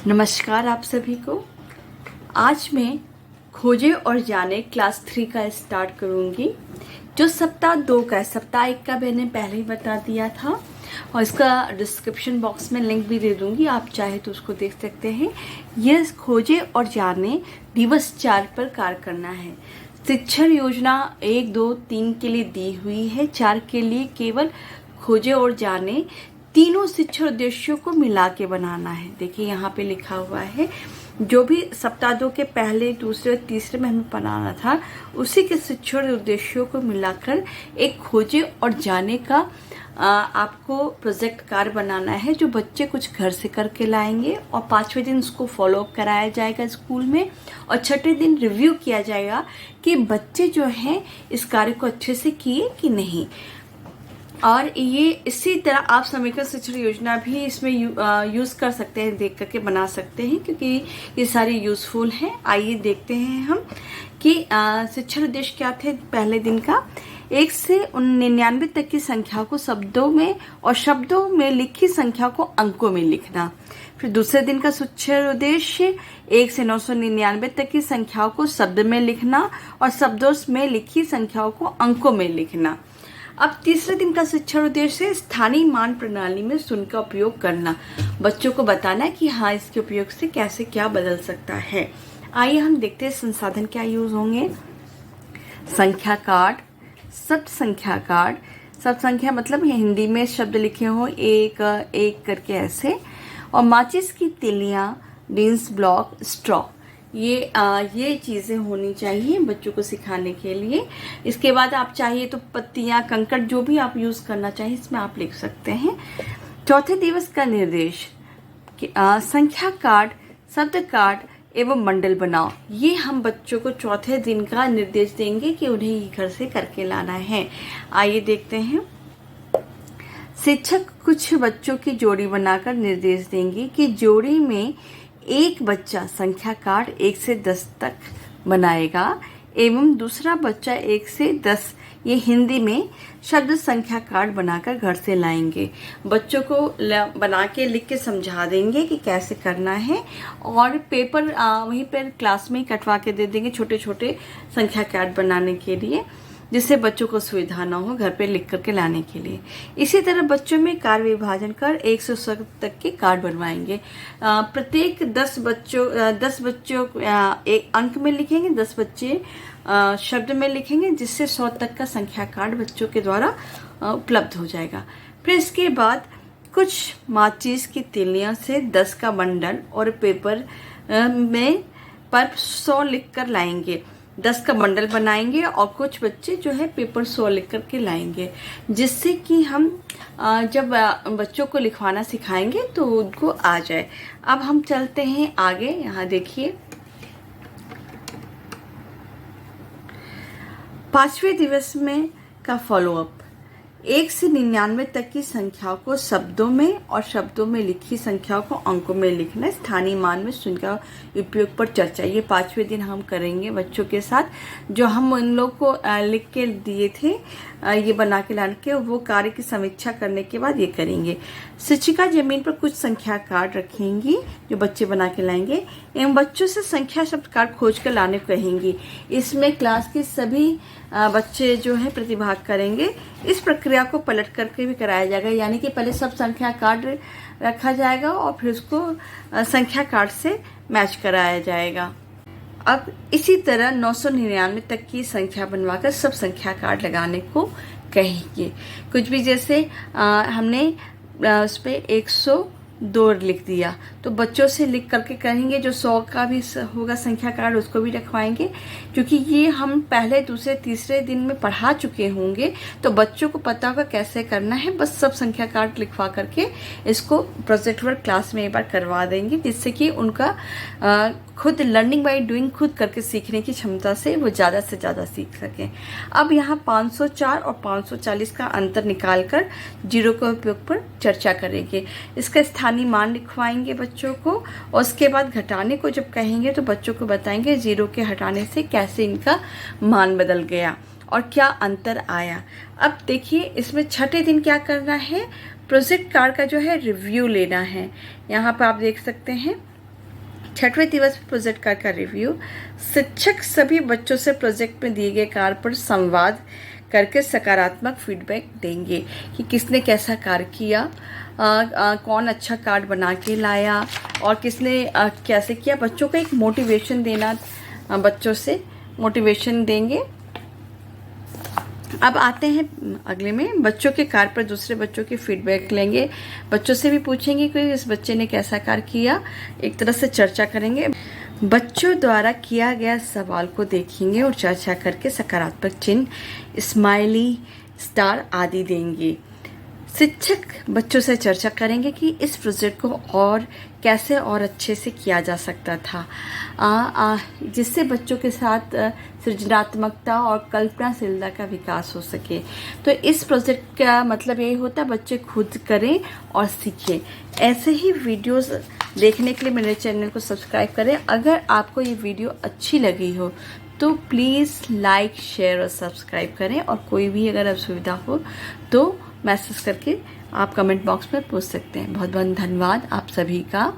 नमस्कार आप सभी को। आज मैं खोजे और जाने क्लास 3 का स्टार्ट करूंगी, जो सप्ताह 2 का है। सप्ताह 1 का मैंने पहले ही बता दिया था और इसका डिस्क्रिप्शन बॉक्स में लिंक भी दे दूंगी, आप चाहे तो उसको देख सकते हैं। यह खोजे और जाने दिवस 4 पर कार्य करना है। शिक्षण योजना 1, 2, 3 के लिए दी हुई है, 4 के लिए केवल खोजे और जाने तीनों शिक्षण उद्देश्यों को मिला के बनाना है। देखिए यहाँ पे लिखा हुआ है, जो भी सप्ताह 2 के पहले, दूसरे और तीसरे में हमें बनाना था, उसी के शिक्षण उद्देश्यों को मिलाकर एक खोजे और जाने का आपको प्रोजेक्ट कार्य बनाना है, जो बच्चे कुछ घर से करके लाएंगे और 5वें दिन उसको फॉलो अप कराया जाएगा स्कूल में और 6ठे दिन रिव्यू किया जाएगा कि बच्चे जो हैं इस कार्य को अच्छे से किए कि नहीं। और ये इसी तरह आप समेकित शिक्षण योजना भी इसमें यूज़ कर सकते हैं, देख करके बना सकते हैं, क्योंकि ये सारे यूज़फुल हैं। आइए देखते हैं हम कि शिक्षण उद्देश्य क्या थे। पहले दिन का 1 से 99 तक की संख्या को शब्दों में और शब्दों में लिखी संख्या को अंकों में लिखना। फिर दूसरे दिन का शिक्षण उद्देश्य 1 से 999 तक की संख्याओं को शब्द में लिखना और शब्दों में लिखी संख्याओं को अंकों में लिखना। अब तीसरे दिन का शिक्षण उद्देश्य स्थानीय मान प्रणाली में शून्य का उपयोग करना। बच्चों को बताना है कि हाँ, इसके उपयोग से कैसे क्या बदल सकता है। आइए हम देखते हैं संसाधन क्या यूज होंगे। संख्या कार्ड, शब्द संख्या कार्ड। शब्द संख्या मतलब हिंदी में शब्द लिखे हो एक एक करके ऐसे, और माचिस की तिलियां, बीन्स ब्लॉक, स्ट्रॉ, ये चीज़ें होनी चाहिए बच्चों को सिखाने के लिए। इसके बाद आप चाहिए तो पत्तियाँ, कंकड़, जो भी आप यूज़ करना चाहिए इसमें आप लिख सकते हैं। चौथे दिवस का निर्देश संख्या कार्ड, शब्द कार्ड एवं मंडल बनाओ। ये हम बच्चों को चौथे दिन का निर्देश देंगे कि उन्हें ही घर से करके लाना है। आइए देखते हैं। शिक्षक कुछ बच्चों की जोड़ी बनाकर निर्देश देंगे कि जोड़ी में एक बच्चा संख्या कार्ड 1 से 10 तक बनाएगा एवं दूसरा बच्चा 1 से 10, ये हिंदी में शब्द संख्या कार्ड बनाकर घर से लाएंगे। बच्चों को बना के लिख के समझा देंगे कि कैसे करना है, और पेपर वहीं पर क्लास में कटवा के दे देंगे छोटे छोटे संख्या कार्ड बनाने के लिए, जिससे बच्चों को सुविधा ना हो घर पे लिख करके लाने के लिए। इसी तरह बच्चों में कार्य विभाजन कर 1 से 100 तक के कार्ड बनवाएंगे। प्रत्येक 10 बच्चों एक अंक में लिखेंगे, 10 बच्चे शब्द में लिखेंगे, जिससे 100 तक का संख्या कार्ड बच्चों के द्वारा उपलब्ध हो जाएगा। फिर इसके बाद कुछ माचिस की तिलियां से 10 का बंडल और पेपर में पर 100 लिख कर लाएंगे। 10 का बंडल बनाएंगे और कुछ बच्चे जो है पेपर 100 लिख करके लाएंगे, जिससे कि हम जब बच्चों को लिखवाना सिखाएंगे तो उनको आ जाए। अब हम चलते हैं आगे। यहाँ देखिए 5वें दिवस में का फॉलोअप। 1 से 99 तक की संख्याओं को शब्दों में और शब्दों में लिखी संख्याओं को अंकों में लिखना। स्थानीय मान में शून्य का उपयोग पर चर्चा, ये 5वें दिन हम करेंगे बच्चों के साथ। जो हम उन लोग को लिख के दिए थे, ये बना के लाने के, वो कार्य की समीक्षा करने के बाद ये करेंगे। शिक्षिका जमीन पर कुछ संख्या कार्ड रखेंगी जो बच्चे बना के लाएंगे एवं बच्चों से संख्या शब्द कार्ड खोज कर लाने को कहेंगी। इसमें क्लास के सभी बच्चे जो है प्रतिभाग करेंगे। इस प्रक्रिया को पलट करके भी कराया जाएगा, यानी कि पहले सब संख्या कार्ड रखा जाएगा और फिर उसको संख्या कार्ड से मैच कराया जाएगा। अब इसी तरह 999 तक की संख्या बनवाकर सब संख्या कार्ड लगाने को कहेंगे। कुछ भी जैसे हमने उस पर 102 लिख दिया तो बच्चों से लिख करके कहेंगे। जो 100 का भी होगा संख्या कार्ड उसको भी रखवाएंगे, क्योंकि ये हम पहले, दूसरे, तीसरे दिन में पढ़ा चुके होंगे, तो बच्चों को पता होगा कैसे करना है। बस सब संख्या कार्ड लिखवा करके इसको प्रोजेक्ट वर्क क्लास में एक बार करवा देंगे, जिससे कि उनका खुद लर्निंग बाय डूइंग, खुद करके सीखने की क्षमता से वो ज़्यादा से ज़्यादा सीख सकें। अब यहाँ 504 और 540 का अंतर निकालकर जीरो के उपयोग पर चर्चा करेंगे। इसका स्थानीय मान लिखवाएंगे बच्चों को, और उसके बाद घटाने को जब कहेंगे तो बच्चों को बताएंगे जीरो के हटाने से कैसे इनका मान बदल गया और क्या अंतर आया। अब देखिए इसमें 6ठे दिन क्या करना है, प्रोजेक्ट कार्ड का जो है रिव्यू लेना है। यहाँ पर आप देख सकते हैं छठवें दिवस पर प्रोजेक्ट कार्ड का रिव्यू। शिक्षक सभी बच्चों से प्रोजेक्ट में दिए गए कार्य पर संवाद करके सकारात्मक फीडबैक देंगे कि किसने कैसा कार्य किया, कौन अच्छा कार्ड बना के लाया और किसने कैसे किया। बच्चों को एक मोटिवेशन देना, बच्चों से मोटिवेशन देंगे। अब आते हैं अगले में, बच्चों के कार्य पर दूसरे बच्चों की फीडबैक लेंगे। बच्चों से भी पूछेंगे कि इस बच्चे ने कैसा कार्य किया, एक तरह से चर्चा करेंगे। बच्चों द्वारा किया गया सवाल को देखेंगे और चर्चा करके सकारात्मक चिन्ह, स्माइली, स्टार आदि देंगे। शिक्षक बच्चों से चर्चा करेंगे कि इस प्रोजेक्ट को और कैसे और अच्छे से किया जा सकता था, जिससे बच्चों के साथ सृजनात्मकता और कल्पनाशीलता का विकास हो सके। तो इस प्रोजेक्ट का मतलब यही होता है बच्चे खुद करें और सीखें। ऐसे ही वीडियोस देखने के लिए मेरे चैनल को सब्सक्राइब करें। अगर आपको ये वीडियो अच्छी लगी हो तो प्लीज़ लाइक, शेयर और सब्सक्राइब करें। और कोई भी अगर असुविधा हो तो मैसेज करके आप कमेंट बॉक्स में पूछ सकते हैं। बहुत बहुत धन्यवाद आप सभी का।